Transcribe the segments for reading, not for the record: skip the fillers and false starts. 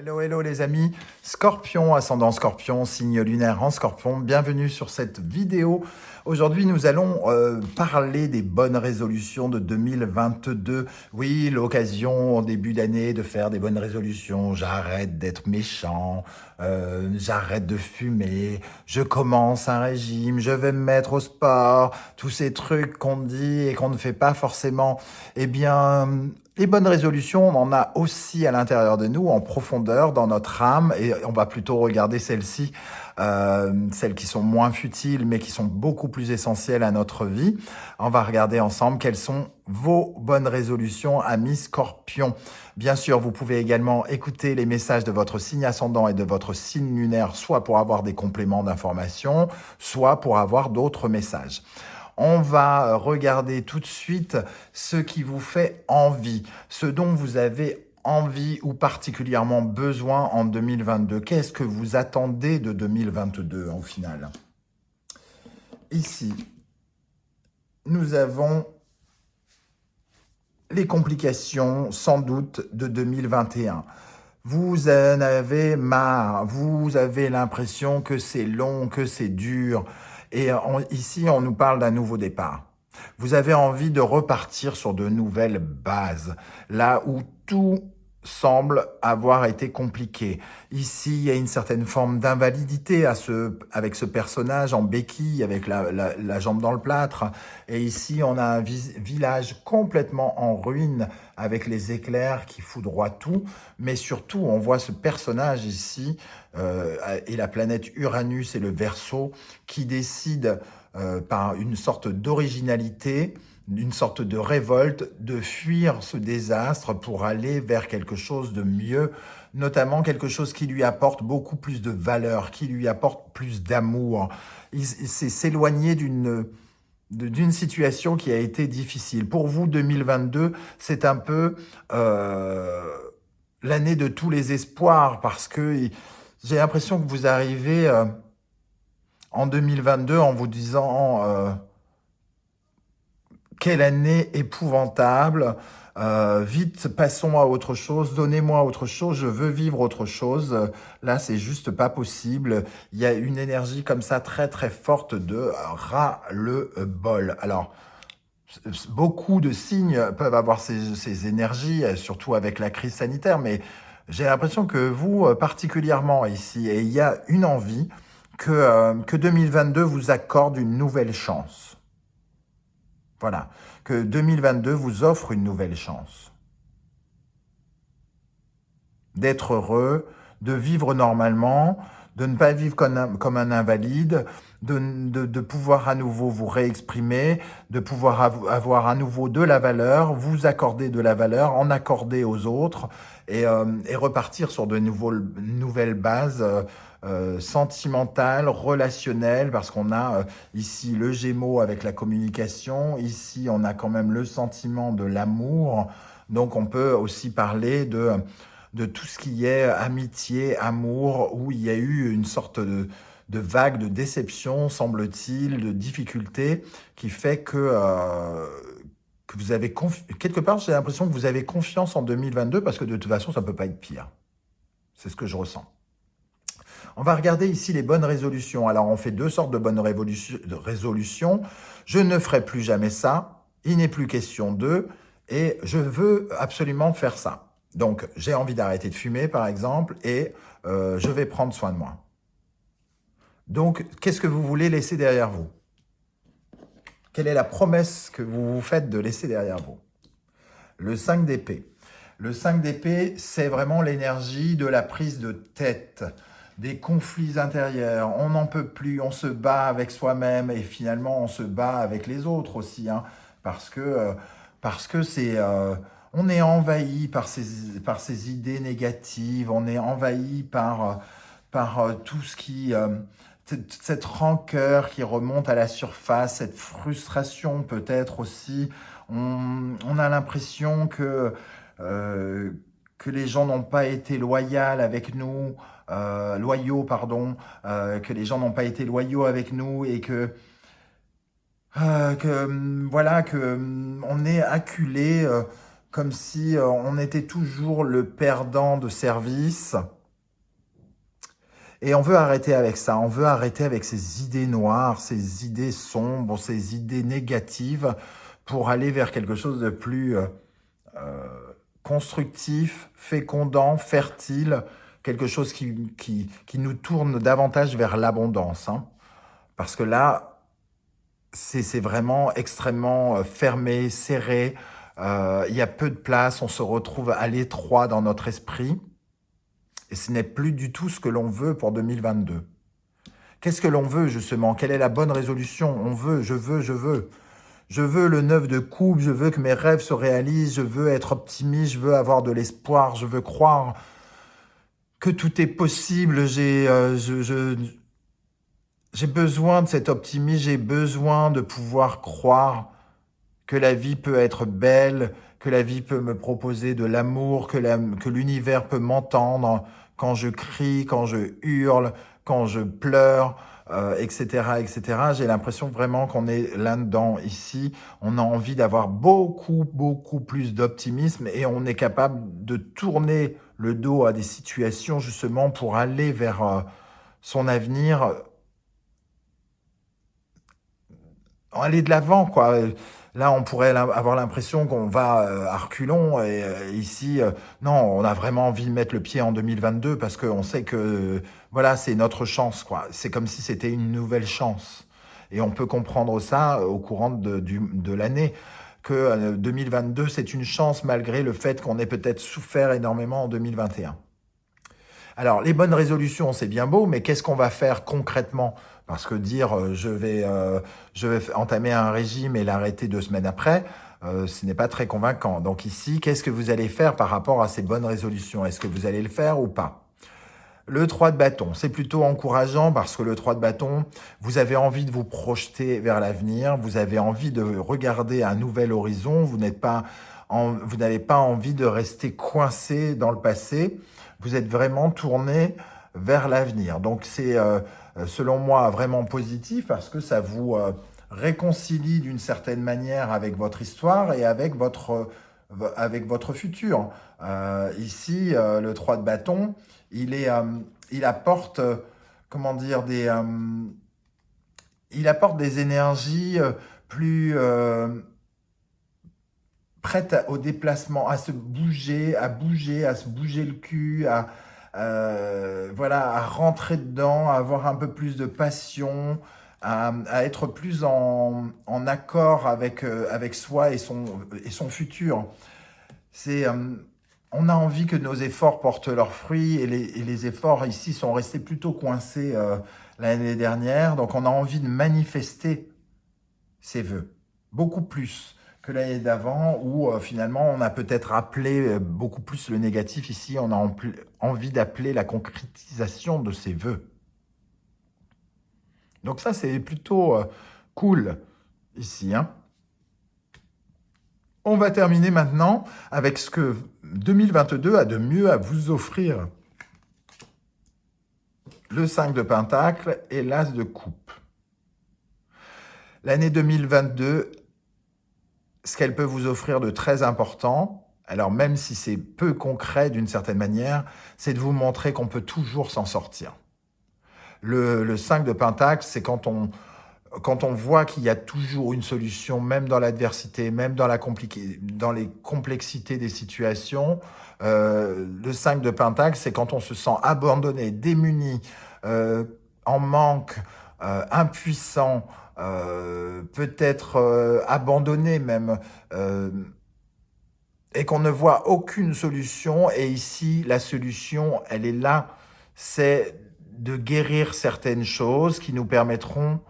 Hello, hello les amis, Scorpion, ascendant Scorpion, signe lunaire en Scorpion, bienvenue sur cette vidéo. Aujourd'hui nous allons parler des bonnes résolutions de 2022. Oui, l'occasion au début d'année de faire des bonnes résolutions, j'arrête d'être méchant, j'arrête de fumer, je commence un régime, je vais me mettre au sport, tous ces trucs qu'on dit et qu'on ne fait pas forcément. Eh bien, les bonnes résolutions, on en a aussi à l'intérieur de nous, en profondeur, dans notre âme, et on va plutôt regarder celles-ci, celles qui sont moins futiles, mais qui sont beaucoup plus essentielles à notre vie. On va regarder ensemble quelles sont vos bonnes résolutions, amis Scorpions. Bien sûr, vous pouvez également écouter les messages de votre signe ascendant et de votre signe lunaire, soit pour avoir des compléments d'information, soit pour avoir d'autres messages. On va regarder tout de suite ce qui vous fait envie, ce dont vous avez envie ou particulièrement besoin en 2022. Qu'est-ce que vous attendez de 2022 au final? Ici, nous avons les complications sans doute de 2021. Vous en avez marre, vous avez l'impression que c'est long, que c'est dur. Et ici, on nous parle d'un nouveau départ. Vous avez envie de repartir sur de nouvelles bases, là où tout semble avoir été compliqué. Ici, il y a une certaine forme d'invalidité avec ce personnage en béquille, avec la jambe dans le plâtre. Et ici, on a un village complètement en ruine, avec les éclairs qui foudroient tout. Mais surtout, on voit ce personnage ici, et la planète Uranus et le Verseau, qui décide par une sorte d'originalité, une sorte de révolte, de fuir ce désastre pour aller vers quelque chose de mieux, notamment quelque chose qui lui apporte beaucoup plus de valeur, qui lui apporte plus d'amour. C'est s'éloigner d'une situation qui a été difficile. Pour vous, 2022, c'est un peu l'année de tous les espoirs, parce que j'ai l'impression que vous arrivez en 2022 en vous disant quelle année épouvantable, vite passons à autre chose, donnez-moi autre chose, je veux vivre autre chose. Là c'est juste pas possible, il y a une énergie comme ça très très forte de ras-le-bol. Alors beaucoup de signes peuvent avoir ces énergies, surtout avec la crise sanitaire, mais j'ai l'impression que vous particulièrement ici, et il y a une envie que 2022 vous accorde une nouvelle chance. Voilà, que 2022 vous offre une nouvelle chance. D'être heureux, de vivre normalement, de ne pas vivre comme un invalide, de pouvoir à nouveau vous réexprimer, de pouvoir avoir à nouveau de la valeur, vous accorder de la valeur, en accorder aux autres et repartir sur de nouvelles bases sentimentales, relationnelles, parce qu'on a ici le Gémeaux avec la communication, ici on a quand même le sentiment de l'amour, donc on peut aussi parler de tout ce qui est amitié, amour, où il y a eu une sorte de vague de déception, semble-t-il, de difficulté, qui fait que vous avez quelque part, j'ai l'impression que vous avez confiance en 2022, parce que de toute façon, ça ne peut pas être pire. C'est ce que je ressens. On va regarder ici les bonnes résolutions. Alors, on fait deux sortes de bonnes résolutions. Je ne ferai plus jamais ça. Il n'est plus question d'eux. Et je veux absolument faire ça. Donc, j'ai envie d'arrêter de fumer, par exemple, et je vais prendre soin de moi. Donc, qu'est-ce que vous voulez laisser derrière vous? Quelle est la promesse que vous vous faites de laisser derrière vous? Le 5 d'épée. Le 5 d'épée, c'est vraiment l'énergie de la prise de tête, des conflits intérieurs. On n'en peut plus, on se bat avec soi-même et finalement, on se bat avec les autres aussi, hein, parce que c'est... on est envahi par ces idées négatives, on est envahi par tout ce qui... cette rancœur qui remonte à la surface, cette frustration peut-être aussi. On a l'impression que les gens n'ont pas été loyaux avec nous, que les gens n'ont pas été loyaux avec nous et voilà, on est acculé comme si on était toujours le perdant de service. Et on veut arrêter avec ça, on veut arrêter avec ces idées noires, ces idées sombres, ces idées négatives pour aller vers quelque chose de plus constructif, fécondant, fertile, quelque chose qui nous tourne davantage vers l'abondance. Hein. Parce que là, c'est vraiment extrêmement fermé, serré, il y a peu de place, on se retrouve à l'étroit dans notre esprit, et ce n'est plus du tout ce que l'on veut pour 2022. Qu'est-ce que l'on veut justement? Quelle est la bonne résolution? On veut, je veux, je veux. Je veux le 9 de coupe, je veux que mes rêves se réalisent, je veux être optimiste, je veux avoir de l'espoir, je veux croire que tout est possible. J'ai besoin de cet optimisme, j'ai besoin de pouvoir croire que la vie peut être belle, que la vie peut me proposer de l'amour, que l'univers peut m'entendre quand je crie, quand je hurle, quand je pleure, etc., etc. J'ai l'impression vraiment qu'on est là-dedans ici. On a envie d'avoir beaucoup, beaucoup plus d'optimisme et on est capable de tourner le dos à des situations justement pour aller vers son avenir, aller de l'avant, quoi. Là, on pourrait avoir l'impression qu'on va à reculons. Et ici, non, on a vraiment envie de mettre le pied en 2022 parce qu'on sait que, voilà, c'est notre chance, quoi. C'est comme si c'était une nouvelle chance. Et on peut comprendre ça au courant de l'année, que 2022, c'est une chance malgré le fait qu'on ait peut-être souffert énormément en 2021. Alors, les bonnes résolutions, c'est bien beau, mais qu'est-ce qu'on va faire concrètement? Parce que dire je vais entamer un régime et l'arrêter 2 semaines après, ce n'est pas très convaincant. Donc ici, qu'est-ce que vous allez faire par rapport à ces bonnes résolutions? Est-ce que vous allez le faire ou pas? Le 3 de bâton, c'est plutôt encourageant parce que le 3 de bâton, vous avez envie de vous projeter vers l'avenir, vous avez envie de regarder un nouvel horizon, vous n'avez pas envie de rester coincé dans le passé, vous êtes vraiment tourné vers l'avenir. Donc c'est, selon moi, vraiment positif parce que ça vous réconcilie d'une certaine manière avec votre histoire et avec votre futur. Ici, le 3 de bâton, il apporte, comment dire, il apporte des énergies plus prêtes au déplacement, à se bouger, à se bouger le cul, voilà, à rentrer dedans, à avoir un peu plus de passion, à être plus en accord avec soi et son futur. C'est, on a envie que nos efforts portent leurs fruits et les efforts ici sont restés plutôt coincés l'année dernière. Donc on a envie de manifester ses vœux, beaucoup plus que l'année d'avant où finalement on a peut-être appelé beaucoup plus le négatif. Ici, on a envie d'appeler la concrétisation de ses vœux. Donc ça, c'est plutôt cool ici, hein. On va terminer maintenant avec ce que 2022 a de mieux à vous offrir. Le 5 de Pentacle et l'As de Coupe. L'année 2022, ce qu'elle peut vous offrir de très important, alors même si c'est peu concret d'une certaine manière, c'est de vous montrer qu'on peut toujours s'en sortir. Le 5 de Pentacle, c'est quand on voit qu'il y a toujours une solution, même dans l'adversité, même dans les complexités des situations. Le 5 de Pentacle, c'est quand on se sent abandonné, démuni, en manque, impuissant, peut-être abandonné même, et qu'on ne voit aucune solution. Et ici, la solution, elle est là, c'est de guérir certaines choses qui nous permettront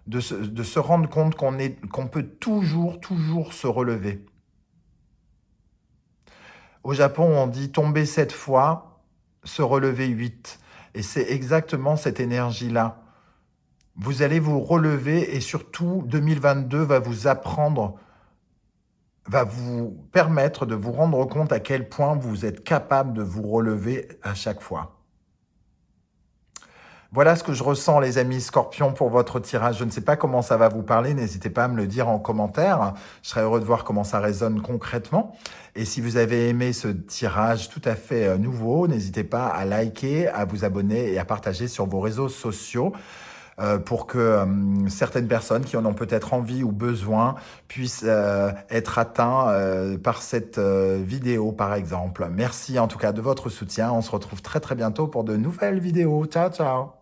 de se rendre compte qu'on peut toujours se relever. Au Japon, on dit tomber 7 fois, se relever 8. Et c'est exactement cette énergie-là. Vous allez vous relever et surtout, 2022 va vous permettre de vous rendre compte à quel point vous êtes capable de vous relever à chaque fois. Voilà ce que je ressens, les amis Scorpions, pour votre tirage. Je ne sais pas comment ça va vous parler. N'hésitez pas à me le dire en commentaire. Je serais heureux de voir comment ça résonne concrètement. Et si vous avez aimé ce tirage tout à fait nouveau, n'hésitez pas à liker, à vous abonner et à partager sur vos réseaux sociaux pour que certaines personnes qui en ont peut-être envie ou besoin puissent être atteints par cette vidéo, par exemple. Merci en tout cas de votre soutien. On se retrouve très très bientôt pour de nouvelles vidéos. Ciao, ciao!